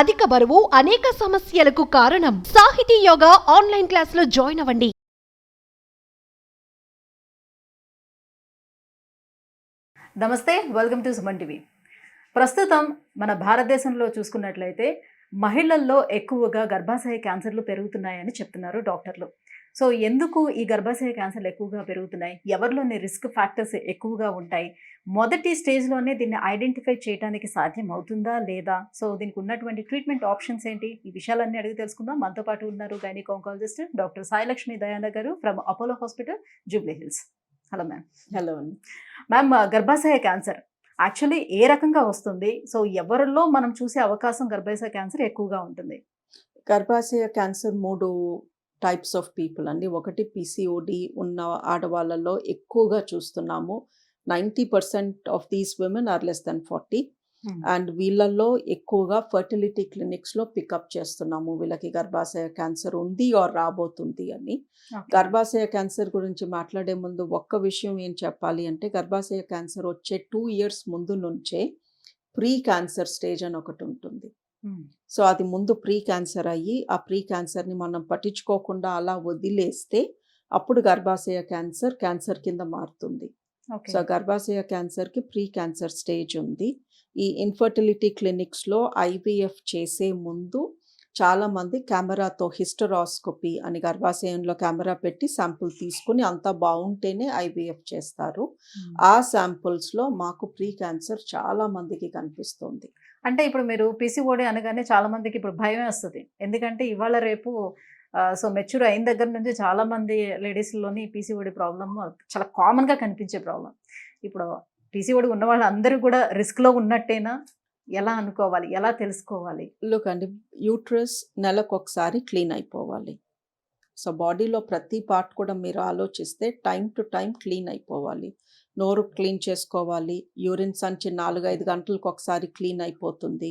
అధిక బరువు అనేక సమస్యలకు కారణం. సాహితీ యోగా ఆన్లైన్ క్లాసులో జాయిన్ అవ్వండి. నమస్తే, వెల్కమ్ టు సుమన్ టీవీ. ప్రస్తుతం మన భారతదేశంలో చూసుకున్నట్లయితే మహిళల్లో ఎక్కువగా గర్భాశయ క్యాన్సర్లు పెరుగుతున్నాయని చెప్తున్నారు డాక్టర్లు. సో ఎందుకు ఈ గర్భాశయ క్యాన్సర్లు ఎక్కువగా పెరుగుతున్నాయి, ఎవరిలోని రిస్క్ ఫ్యాక్టర్స్ ఎక్కువగా ఉంటాయి, మొదటి స్టేజ్లోనే దీన్ని ఐడెంటిఫై చేయడానికి సాధ్యం అవుతుందా లేదా, సో దీనికి ఉన్నటువంటి ట్రీట్మెంట్ ఆప్షన్స్ ఏంటి, ఈ విషయాలన్నీ అడిగి తెలుసుకుందాం. మనతో పాటు ఉన్నారు gynaec oncologist doctor Sailakshmi Dayanand garu from Apollo hospital, Jubilee Hills. Hello ma'am. Hello అండి మ్యామ్, గర్భాశయ క్యాన్సర్ యాక్చువల్లీ ఏ రకంగా వస్తుంది, సో ఎవరిలో మనం చూసే అవకాశం గర్భాశయ క్యాన్సర్ ఎక్కువగా ఉంటుంది? గర్భాశయ క్యాన్సర్ 3 టైప్స్ ఆఫ్ పీపుల్ అండి. ఒకటి పీసీఓడి ఉన్న ఆడవాళ్ళలో ఎక్కువగా చూస్తున్నాము. 90% of these women are less than 40 and వీళ్ళల్లో ఎక్కువగా ఫర్టిలిటీ క్లినిక్స్లో పికప్ చేస్తున్నాము వీళ్ళకి గర్భాశయ క్యాన్సర్ ఉంది ఆర్ రాబోతుంది అని. గర్భాశయ క్యాన్సర్ గురించి మాట్లాడే ముందు ఒక్క విషయం ఏం చెప్పాలి అంటే, గర్భాశయ క్యాన్సర్ వచ్చే 2 years ముందు నుంచే ప్రీ క్యాన్సర్ స్టేజ్ అని ఒకటి ఉంటుంది. సో అది ముందు ప్రీ క్యాన్సర్ అయ్యి ఆ ప్రీ క్యాన్సర్ని మనం పట్టించుకోకుండా అలా వదిలేస్తే అప్పుడు గర్భాశయ క్యాన్సర్ కింద మారుతుంది. సో గర్భాశయ క్యాన్సర్కి ప్రీ క్యాన్సర్ స్టేజ్ ఉంది. ఈ ఇన్ఫర్టిలిటీ క్లినిక్స్లో ఐవీఎఫ్ చేసే ముందు చాలామంది కెమెరాతో హిస్టరాస్కోపీ అని గర్భాశయంలో కెమెరా పెట్టి శాంపుల్ తీసుకుని అంతా బాగుంటేనే ఐవీఎఫ్ చేస్తారు. ఆ శాంపుల్స్లో మాకు ప్రీ క్యాన్సర్ చాలా మందికి కనిపిస్తుంది. అంటే ఇప్పుడు మీరు పీసీఓడి అనగానే చాలా మందికి ఇప్పుడు భయం వేస్తుంది, ఎందుకంటే ఇవాళ రేపు సో మెచ్యూర్ అయిన దగ్గర నుంచి చాలా మంది లేడీస్లోని పీసీఓడి ప్రాబ్లమ్ చాలా కామన్గా కనిపించే ప్రాబ్లం. ఇప్పుడు పీసీఓడి ఉన్న వాళ్ళు అందరూ కూడా రిస్క్లో ఉన్నట్టేనా, ఎలా అనుకోవాలి, ఎలా తెలుసుకోవాలి? లుక్ అండి, యూట్రస్ నెలకొకసారి క్లీన్ అయిపోవాలి. సో బాడీలో ప్రతి పార్ట్ కూడా మీరు ఆలోచిస్తే టైం టు టైం క్లీన్ అయిపోవాలి. నోరు క్లీన్ చేసుకోవాలి, యూరిన్ సంచి 4-5 గంటలకు ఒకసారి క్లీన్ అయిపోతుంది.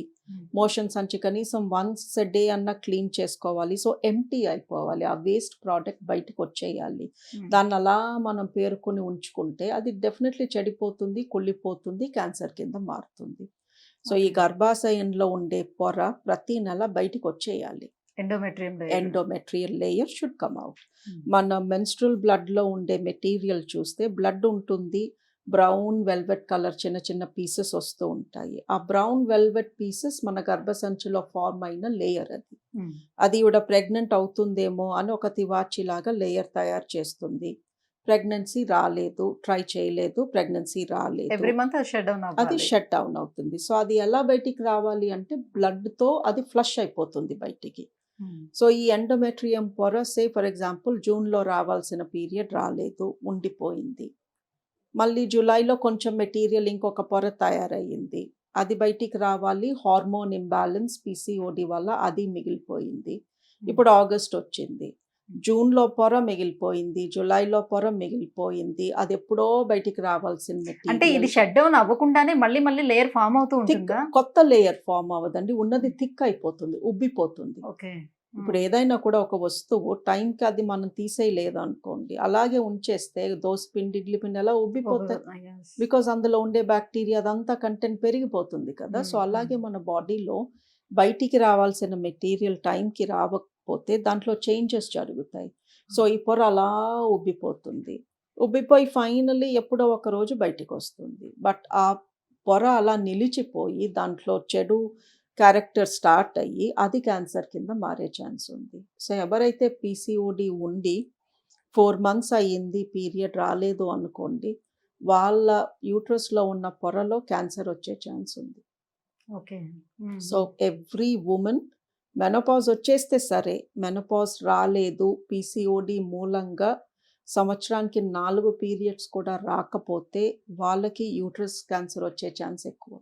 మోషన్ సంచి కనీసం వన్స్ ఎ డే అన్న క్లీన్ చేసుకోవాలి. సో ఎంటీ అయిపోవాలి, ఆ వేస్ట్ ప్రోడక్ట్ బయటకు వచ్చేయాలి. దాన్ని అలా మనం పేరుకొని ఉంచుకుంటే అది డెఫినెట్లీ చెడిపోతుంది, కుళ్ళిపోతుంది, క్యాన్సర్ కింద మారుతుంది. సో ఈ గర్భాశయంలో ఉండే పొర ప్రతి నెల బయటకు వచ్చేయాలి. Endometrial layer should come out. మన మెన్స్ట్రల్ బ్లడ్లో ఉండే మెటీరియల్ చూస్తే బ్లడ్ ఉంటుంది, బ్రౌన్ వెల్వెట్ కలర్ చిన్న చిన్న పీసెస్ వస్తూ ఉంటాయి. ఆ బ్రౌన్ వెల్వెట్ పీసెస్ మన గర్భసంచిలో ఫార్మ్ అయిన లేయర్ అది. అది కూడా ప్రెగ్నెంట్ అవుతుందేమో అని ఒక తివాచీలాగా లేయర్ తయారు చేస్తుంది. ప్రెగ్నెన్సీ రాలేదు, ట్రై చేయలేదు, ప్రెగ్నెన్సీ రాలేదు, ఎవ్రీ మంత్ అది షట్ డౌన్ అవుతుంది. సో అది ఎలా బయటికి రావాలి అంటే బ్లడ్తో అది ఫ్లష్ అయిపోతుంది బయటికి. సో ఈ ఎండోమెట్రియం పొర ఫర్ ఎగ్జాంపుల్ జూన్లో రావాల్సిన పీరియడ్ రాలేదు, ఉండిపోయింది. మళ్ళీ జూలైలో కొంచెం మెటీరియల్ ఇంకొక పొర తయారయ్యింది, అది బయటికి రావాలి. హార్మోన్ ఇంబ్యాలెన్స్ పీసీఓడి వల్ల అది మిగిలిపోయింది. ఇప్పుడు ఆగస్ట్ వచ్చింది, జూన్లో పొర మిగిలిపోయింది, జూలైలో పొర మిగిలిపోయింది, అది ఎప్పుడో బయటికి రావాల్సిన మెటీరియల్. అంటే ఇది షట్ డౌన్ అవ్వకుండానే మళ్ళీ మళ్ళీ లేయర్ ఫామ్ అవుతూ ఉంటుంది. కొత్త లేయర్ ఫామ్ అవ్వదండి, ఉన్నది థిక్ అయిపోతుంది, ఉబ్బిపోతుంది. ఇప్పుడు ఏదైనా కూడా ఒక వస్తువు టైంకి అది మనం తీసేయలేదు అనుకోండి, అలాగే ఉంచేస్తే దోసపిండి, ఇడ్లీ పిండి అలా ఉబ్బిపోతాయి. బికాజ్ అందులో ఉండే బ్యాక్టీరియా అదంతా కంటెంట్ పెరిగిపోతుంది కదా. సో అలాగే మన బాడీలో బయటికి రావాల్సిన మెటీరియల్ టైంకి రావకపోతే దాంట్లో చేంజెస్ జరుగుతాయి. సో ఈ పొర అలా ఉబ్బిపోతుంది, ఉబ్బిపోయి ఫైనల్లీ ఎప్పుడో ఒక రోజు బయటికి వస్తుంది. బట్ ఆ పొర అలా నిలిచిపోయి దాంట్లో చెడు క్యారెక్టర్ స్టార్ట్ అయ్యి అది క్యాన్సర్ కింద మారే ఛాన్స్ ఉంది. సో ఎవరైతే పీసీఓడి ఉండి 4 months అయ్యింది, పీరియడ్ రాలేదు అనుకోండి, వాళ్ళ యూట్రస్లో ఉన్న పొరలో క్యాన్సర్ వచ్చే ఛాన్స్ ఉంది. సో ఎవ్రీ ఉమెన్ మెనోపాజ్ వచ్చేస్తే సరే, మెనోపాజ్ రాలేదు, పీసీఓడి మూలంగా సంవత్సరానికి 4 periods కూడా రాకపోతే వాళ్ళకి యూట్రస్ క్యాన్సర్ వచ్చే ఛాన్స్ ఎక్కువ.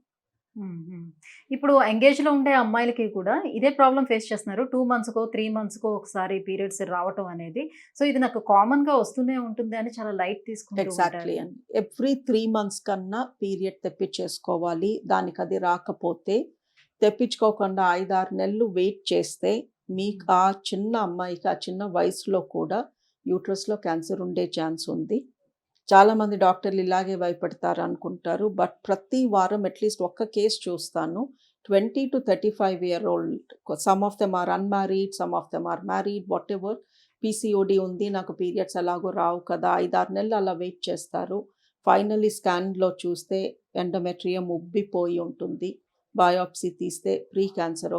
ఇప్పుడు ఎంగేజ్లో ఉండే అమ్మాయిలకి కూడా ఇదే ప్రాబ్లం ఫేస్ చేస్తున్నారు. 2 monthsకో 3 monthsకో ఒకసారి పీరియడ్స్ రావటం అనేది. సో ఇది నాకు కామన్గా వస్తూనే ఉంటుంది అని చాలా లైట్ తీసుకుంటారు. ఎగ్జాక్ట్లీ అండి, ఎవ్రీ 3 months కన్నా పీరియడ్ తెప్పించేసుకోవాలి. దానికి అది రాకపోతే తెప్పించుకోకుండా 5-6 నెలలు వెయిట్ చేస్తే మీకు ఆ చిన్న అమ్మాయికి ఆ చిన్న వయసులో కూడా యూట్రస్లో క్యాన్సర్ ఉండే ఛాన్స్ ఉంది. చాలామంది డాక్టర్లు ఇలాగే భయపడతారు అనుకుంటారు, బట్ ప్రతి వారం అట్లీస్ట్ ఒక్క కేసు చూస్తాను. 20 to 35-year-old, some of them are unmarried, some of them are married, whatever, PCOD ఉంది, నాకు పీరియడ్స్ ఎలాగో రావు కదా, 5-6 నెలలు అలా వెయిట్ చేస్తారు. ఫైనలీ స్కాన్లో చూస్తే ఎండోమెట్రియం ఉబ్బిపోయి ఉంటుంది, బయాప్సీ తీస్తే ప్రీ క్యాన్సరో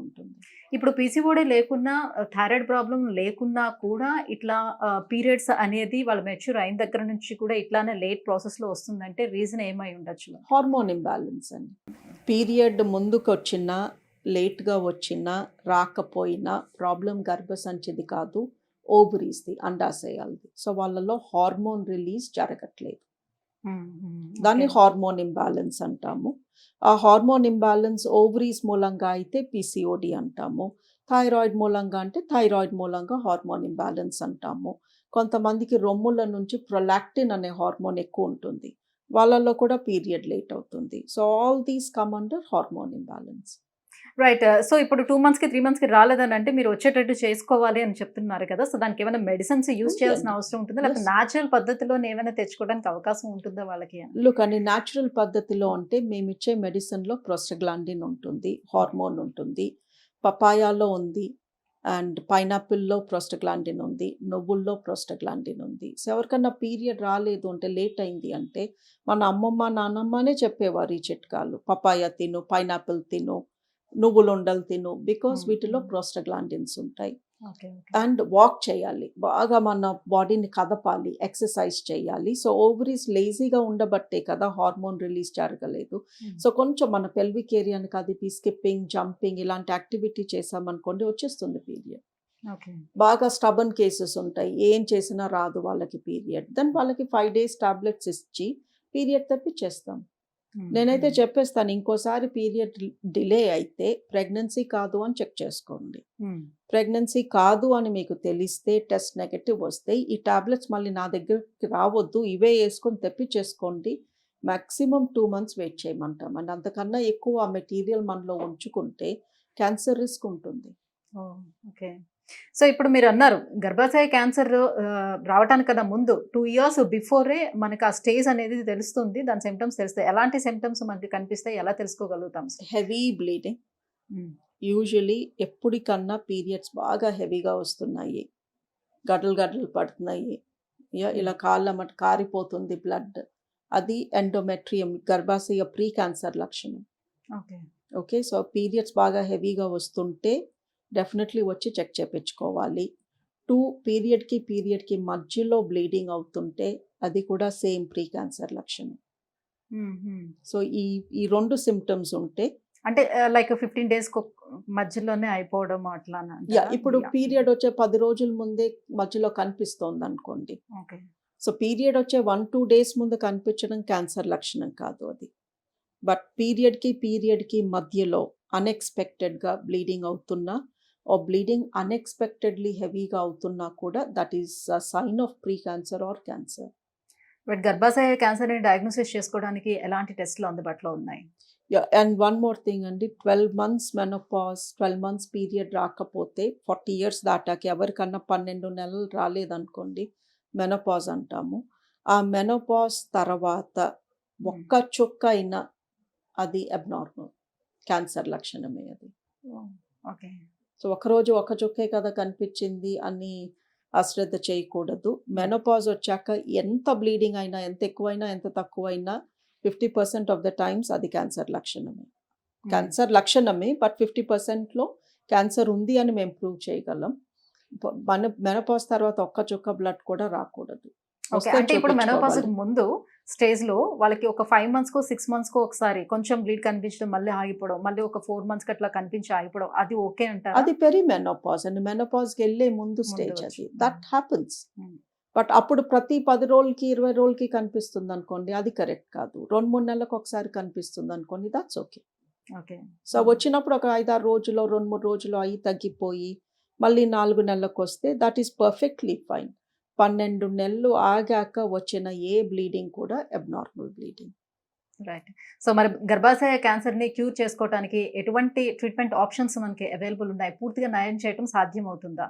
ఉంటుంది. ఇప్పుడు పీసీఓడి లేకున్నా, థైరాయిడ్ ప్రాబ్లం లేకున్నా కూడా ఇట్లా పీరియడ్స్ అనేది వాళ్ళు మెచ్యూర్ అయిన దగ్గర నుంచి కూడా ఇట్లానే లేట్ ప్రాసెస్లో వస్తుందంటే రీజన్ ఏమై ఉండొచ్చు? హార్మోన్ ఇంబ్యాలెన్స్ అండి. పీరియడ్ ముందుకు వచ్చినా, లేట్గా వచ్చినా, రాకపోయినా ప్రాబ్లం గర్భసంచిది కాదు, ఓవరీస్ది, అండాశయాలది. సో వాళ్ళలో హార్మోన్ రిలీజ్ జరగట్లేదు, దాన్ని హార్మోన్ ఇంబ్యాలెన్స్ అంటాము. ఆ హార్మోన్ ఇంబ్యాలెన్స్ ఓవరీస్ మూలంగా అయితే పీసీఓడి అంటాము, థైరాయిడ్ మూలంగా అంటే థైరాయిడ్ మూలంగా హార్మోన్ ఇంబ్యాలెన్స్ అంటాము. కొంతమందికి రొమ్ముల నుంచి ప్రొలాక్టిన్ అనే హార్మోన్ ఎక్కువ ఉంటుంది, వాళ్ళల్లో కూడా పీరియడ్ లేట్ అవుతుంది. So all these come under hormone imbalance. Right. So ఇప్పుడు 2 monthsకి 3 monthsకి రాలేదని అంటే మీరు వచ్చేటట్టు చేసుకోవాలి అని చెప్తున్నారు కదా, సో దానికి ఏమైనా మెడిసిన్స్ యూజ్ చేయాల్సిన అవసరం ఉంటుందా, లేకపోతే న్యాచురల్ పద్ధతిలో ఏమైనా తెచ్చుకోవడానికి అవకాశం ఉంటుందా వాళ్ళకి? కానీ న్యాచురల్ పద్ధతిలో అంటే మేము ఇచ్చే మెడిసిన్లో ప్రోస్టాగ్లాండిన్ ఉంటుంది, హార్మోన్ ఉంటుంది, పపాయాలో ఉంది, అండ్ పైనాపిల్లో ప్రోస్టాగ్లాండిన్ ఉంది, నువ్వుల్లో ప్రోస్టాగ్లాండిన్ ఉంది. సో ఎవరికన్నా పీరియడ్ రాలేదు అంటే, లేట్ అయింది అంటే, మన అమ్మమ్మ నాన్నమ్మనే చెప్పేవారు ఈ చిట్కాలు, పపాయ తిను, పైనాపిల్ తిను, నువ్వులు ఉండలు తిను, బికాస్ వీటిలో ప్రోస్టాగ్లాండిన్స్ ఉంటాయి. అండ్ వాక్ చేయాలి, బాగా మన బాడీని కదపాలి, ఎక్సర్సైజ్ చేయాలి. సో ఓవరీస్ లేజీగా ఉండబట్టే కదా హార్మోన్ రిలీజ్ జరగలేదు. సో కొంచెం మన పెల్విక్ ఏరియాని కదిపి స్కిప్పింగ్, జంపింగ్ ఇలాంటి యాక్టివిటీ చేసామనుకోండి, వచ్చేస్తుంది పీరియడ్. బాగా స్టబన్ కేసెస్ ఉంటాయి, ఏం చేసినా రాదు వాళ్ళకి పీరియడ్, దెన్ వాళ్ళకి 5 days టాబ్లెట్స్ ఇచ్చి పీరియడ్ తప్పించేస్తాం. నేనైతే చెప్పేస్తాను, ఇంకోసారి పీరియడ్ డిలే అయితే ప్రెగ్నెన్సీ కాదు అని చెక్ చేసుకోండి. ప్రెగ్నెన్సీ కాదు అని మీకు తెలిస్తే, టెస్ట్ నెగటివ్ వస్తే, ఈ టాబ్లెట్స్ మళ్ళీ నా దగ్గరికి రావద్దు, ఇవే వేసుకొని తెప్పించేసుకోండి. మ్యాక్సిమం 2 months వెయిట్ చేయమంటాం. అండ్ అంతకన్నా ఎక్కువ ఆ మెటీరియల్ మనలో ఉంచుకుంటే క్యాన్సర్ రిస్క్ ఉంటుంది. ఓకే. సో ఇప్పుడు మీరు అన్నారు గర్భాశయ క్యాన్సర్ రావటానికన్నా ముందు 2 years బిఫోరే మనకి ఆ స్టేజ్ అనేది తెలుస్తుంది, దాని సిమ్టమ్స్ తెలుస్తాయి. ఎలాంటి సిమ్టమ్స్ మనకి కనిపిస్తాయి, ఎలా తెలుసుకోగలుగుతాం? హెవీ బ్లీడింగ్, యూజువలీ ఎప్పటికన్నా పీరియడ్స్ బాగా హెవీగా వస్తున్నాయి, గడ్డలు పడుతున్నాయి, ఇలా కాళ్ళ కారిపోతుంది బ్లడ్, అది ఎండోమెట్రియం, గర్భాశయ ప్రీ క్యాన్సర్ లక్షణం. ఓకే. సో పీరియడ్స్ బాగా హెవీగా వస్తుంటే డెఫినెట్లీ వచ్చి చెక్ చేయించుకోవాలి. 2 పీరియడ్కి మధ్యలో బ్లీడింగ్ అవుతుంటే అది కూడా సేమ్ ప్రీ క్యాన్సర్ లక్షణం. సో ఈ 2 సిమ్టమ్స్ ఉంటే, అంటే లైక్ 15 days మధ్యలోనే అయిపోవడం అట్లా. ఇప్పుడు పీరియడ్ వచ్చే 10 రోజుల ముందే మధ్యలో కనిపిస్తోంది అనుకోండి. సో పీరియడ్ వచ్చే 1-2 days ముందు కనిపించడం క్యాన్సర్ లక్షణం కాదు అది. బట్ పీరియడ్కి మధ్యలో అన్ఎక్స్పెక్టెడ్గా బ్లీడింగ్ అవుతున్నా, బ్లీడింగ్ అన్ఎక్స్పెక్టెడ్లీ హెవీగా అవుతున్నా కూడా that is a sign of pre cancer or cancer. But గర్భాశయ క్యాన్సర్ని డయాగ్నోసిస్ చేసుకోవడానికి ఎలాంటి టెస్ట్లు అందుబాటులో ఉన్నాయి? అండ్ వన్ మోర్ థింగ్ అండి, 12 months మెనోపాజ్, 12 months పీరియడ్ రాకపోతే 40 years దాటాకి ఎవరికన్నా 12 నెలలు రాలేదనుకోండి, మెనోపాజ్ అంటాము. ఆ మెనోపాజ్ తర్వాత ఒక్క చుక్క అయినా అది అబ్నార్మల్, క్యాన్సర్ లక్షణమే అది. ఓకే. సో ఒకరోజు ఒక చుక్కే కదా కనిపించింది అని అశ్రద్ధ చేయకూడదు. మెనోపాజ్ వచ్చాక ఎంత బ్లీడింగ్ అయినా, ఎంత ఎక్కువైనా, ఎంత తక్కువైనా 50% ఆఫ్ ద టైమ్స్ అది క్యాన్సర్ లక్షణమే. బట్ 50%లో క్యాన్సర్ ఉంది అని మేము ప్రూవ్ చేయగలం. మెనోపాజ్ తర్వాత ఒక్క చుక్క బ్లడ్ కూడా రాకూడదు. అంటే ఇప్పుడు మెనోపాజ్ ముందు స్టేజ్ లో వాళ్ళకి ఒక 5 monthsకో 6 monthsకో ఒకసారి కొంచెం బ్లీడ్ కనిపించడం, మళ్ళీ ఆగిపోవడం, మళ్ళీ ఒక 4 monthsకి అట్లా కనిపించి ఆగిపోవడం, అది ఓకే అంటారా? అది పెరి మెనోపాజ్ అండి, మెనోపాజ్కి వెళ్ళే ముందు స్టేజ్ అది. That happens. బట్ అప్పుడు ప్రతి 10 రోజులకి 20 రోజులకి కనిపిస్తుంది అనుకోండి, అది కరెక్ట్ కాదు. 2-3 నెలలకు ఒకసారి కనిపిస్తుంది అనుకోండి, దట్స్ ఓకే. సో వచ్చినప్పుడు ఒక 5-6 రోజులు, 2-3 రోజులు అయ్యి తగ్గిపోయి మళ్ళీ 4 నెలలకు వస్తే దట్ ఈస్ పర్ఫెక్ట్లీ ఫైన్. 12 నెలలు ఆగాక వచ్చిన ఏ బ్లీడింగ్ కూడా అబ్నార్మల్ బ్లీడింగ్. రైట్. సో మరి గర్భాశయ క్యాన్సర్ని క్యూర్ చేసుకోవడానికి ఎటువంటి ట్రీట్మెంట్ ఆప్షన్స్ మనకి అవైలబుల్ ఉన్నాయి? పూర్తిగా నయం చేయడం సాధ్యం అవుతుందా?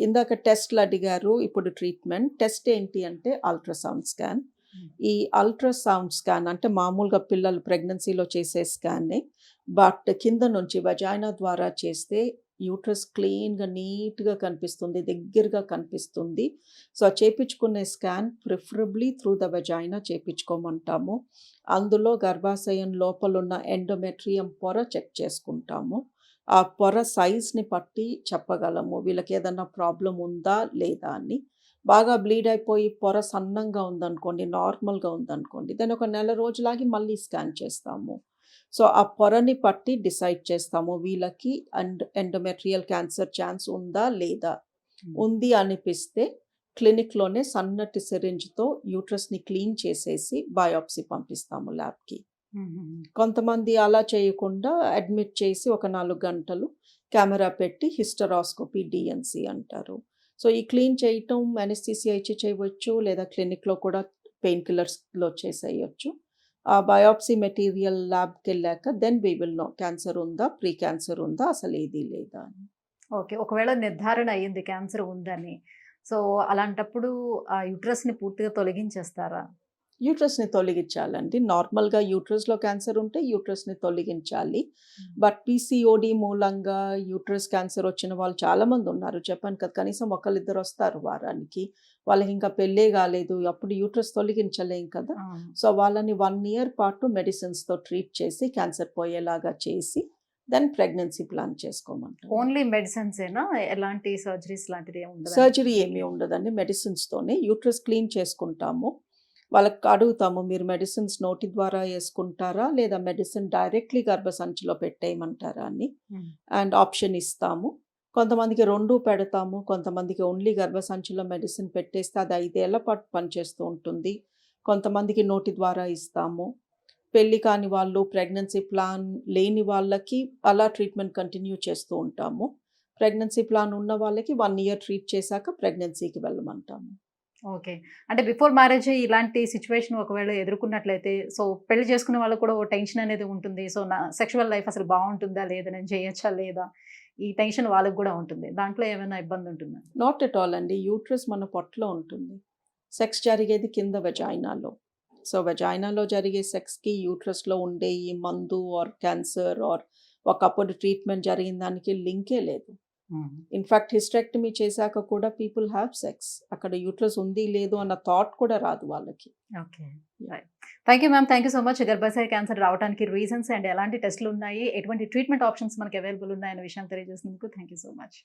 ఇందాక టెస్ట్లు అడిగారు, ఇప్పుడు ట్రీట్మెంట్. టెస్ట్ ఏంటి అంటే అల్ట్రాసౌండ్ స్కాన్. ఈ అల్ట్రాసౌండ్ స్కాన్ అంటే మామూలుగా పిల్లలు ప్రెగ్నెన్సీలో చేసే స్కానే. బట్ కింద నుంచి వజైనా ద్వారా చేస్తే యూట్రస్ క్లీన్‌గా, నీట్‌గా కనిపిస్తుంది. దగ్గరగా కనిపిస్తుంది. సో, చేపించుకునే scan preferably through the vagina చేపించుకోమంటాము. అందులో గర్భాశయం లోపలున్న ఎండోమెట్రియం పొర చెక్ చేసుకుంటాము. ఆ పొర సైజ్‌ని బట్టి చెప్పగలము. వీళ్ళకేదన్నా ప్రాబ్లమ్ ఉందా? లేదా? అని. బాగా బ్లీడ్ అయిపోయి పొర సన్నంగా ఉందనుకోండి, నార్మల్‌గా ఉందనుకోండి, దెన్ ఒక నెల రోజులాగి మళ్ళీ స్కాన్ చేస్తాము. సో, ఆ పొరని బట్టి డిసైడ్ చేస్తాము. వీళ్ళకి ఎండోమెట్రియల్ క్యాన్సర్ ఛాన్స్ ఉందా? లేదా? ఉంది అనిపిస్తే క్లినిక్‌లోనే సన్నటి సిరింజ్‌తో యూట్రస్‌ని క్లీన్ చేసేసి బయాప్సీ పంపిస్తాము ల్యాబ్‌కి. కొంతమంది అలా చేయకుండా అడ్మిట్ చేసి ఒక 4 గంటలు కెమెరా పెట్టి హిస్టరాస్కోపీ, డీఎన్సీ అంటారు. సో, ఈ క్లీన్ చేయటం అనెస్థీసియా ఇచ్చి చేయవచ్చు, లేదా క్లినిక్‌లో కూడా పెయిన్ కిల్లర్స్‌లో చేసేయొచ్చు. ఆ బయాప్సీ మెటీరియల్ ల్యాబ్‌కెళ్ళాక then we will know cancer ఉందా? ప్రీ క్యాన్సర్ ఉందా? అసలేది లేదా అని. ఓకే. ఒకవేళ నిర్ధారణ అయ్యింది క్యాన్సర్ ఉందని. సో, అలాంటప్పుడు ఆ యూట్రస్‌ని పూర్తిగా తొలగించేస్తారా? యూట్రస్‌ని తొలగించాలండి. నార్మల్‌గా యూట్రస్‌లో క్యాన్సర్ ఉంటే యూట్రస్‌ని తొలగించాలి. బట్ పీసీఓడీ మూలంగా యూట్రస్ క్యాన్సర్ వచ్చిన వాళ్ళు చాలామంది ఉన్నారు. చెప్పాను కదా! కనీసం ఒకళ్ళిద్దరు వస్తారు వారానికి. వాళ్ళకింకా పెళ్ళే కాలేదు. అప్పుడు యూట్రస్ తొలగించలేం కదా! అవును. సో, వాళ్ళని 1 ఇయర్ పాటు మెడిసిన్స్‌తో ట్రీట్ చేసి క్యాన్సర్ పోయేలాగా చేసి దెన్ ప్రెగ్నెన్సీ ప్లాన్ చేసుకోమంటాం. ఓన్లీ మెడిసిన్సేనా? ఎలాంటి సర్జరీస్ లాంటిది ఏమి ఉండదా? సర్జరీ ఏమీ ఉండదండి. మెడిసిన్స్‌తోనే యూట్రస్ క్లీన్ చేసుకుంటాము. వాళ్ళకి అడుగుతాము, మీరు మెడిసిన్స్ నోటి ద్వారా యేసుకుంటారా? లేదా మెడిసిన్ డైరెక్ట్‌లీ గర్భసంచిలో పెట్టేయమంటారా అని. అండ్ ఆప్షన్ ఇస్తాము. కొంతమందికి 2 పెడతాము. కొంతమందికి ఓన్లీ గర్భసంచిలో మెడిసిన్ పెట్టేస్తే అది 5 ఏళ్ల పాటు పనిచేస్తూ ఉంటుంది. కొంతమందికి నోటి ద్వారా ఇస్తాము. పెళ్లి కాని వాళ్ళు, ప్రెగ్నెన్సీ ప్లాన్ లేని వాళ్ళకి అలా ట్రీట్మెంట్ కంటిన్యూ చేస్తూ ఉంటాము. ప్రెగ్నెన్సీ ప్లాన్ ఉన్న వాళ్ళకి 1 ఇయర్ ట్రీట్ చేశాక ప్రెగ్నెన్సీకి వెళ్ళమంటాము. ఓకే. అంటే బిఫోర్ మ్యారేజే ఇలాంటి సిట్యుయేషన్ ఒకవేళ ఎదుర్కొన్నట్లయితే, సో, పెళ్లి చేసుకునే వాళ్ళకి కూడా ఓ టెన్షన్ అనేది ఉంటుంది. సో, నా సెక్షువల్ లైఫ్ అసలు బావుంటుందా? లేదా? నేను చేయొచ్చా? లేదా? ఈ టెన్షన్ వాళ్ళకి గూడా ఉంటుంది. దాంట్లో ఏమైనా ఇబ్బంది ఉంటుందా? నాట్ ఎట్ ఆల్ అండి. యూట్రస్ మన పొట్టలో ఉంటుంది. సెక్స్ జరిగేది కింద వెజైనాలో. సో, వెజైనాలో జరిగే సెక్స్‌కి, యూట్రస్‌లో ఉండే ఈ మందు ఆర్ క్యాన్సర్ ఆర్ ఒకప్పుడు ట్రీట్మెంట్ జరిగిన దానికి లింకే లేదు. ఇన్‌ఫాక్ట్ హిస్టెక్టమీ చేశాక కూడా పీపుల్ హావ్ సెక్స్. అక్కడ యూట్రస్ ఉంది, లేదు అన్న థాట్ కూడా రాదు వాళ్ళకి. Okay. Right. Thank you ma'am. Thank you so much. గర్భాశయ క్యాన్సర్ రావడానికి రీజన్స్ అండ్ ఎలాంటి టెస్ట్‌లున్నాయి, ఎటువంటి ట్రీట్మెంట్ ఆప్షన్స్ మనకి అవైలబుల్ ఉన్నాయన్న విషయం తెలియజేసినందుకు థాంక్ యూ సో మచ్.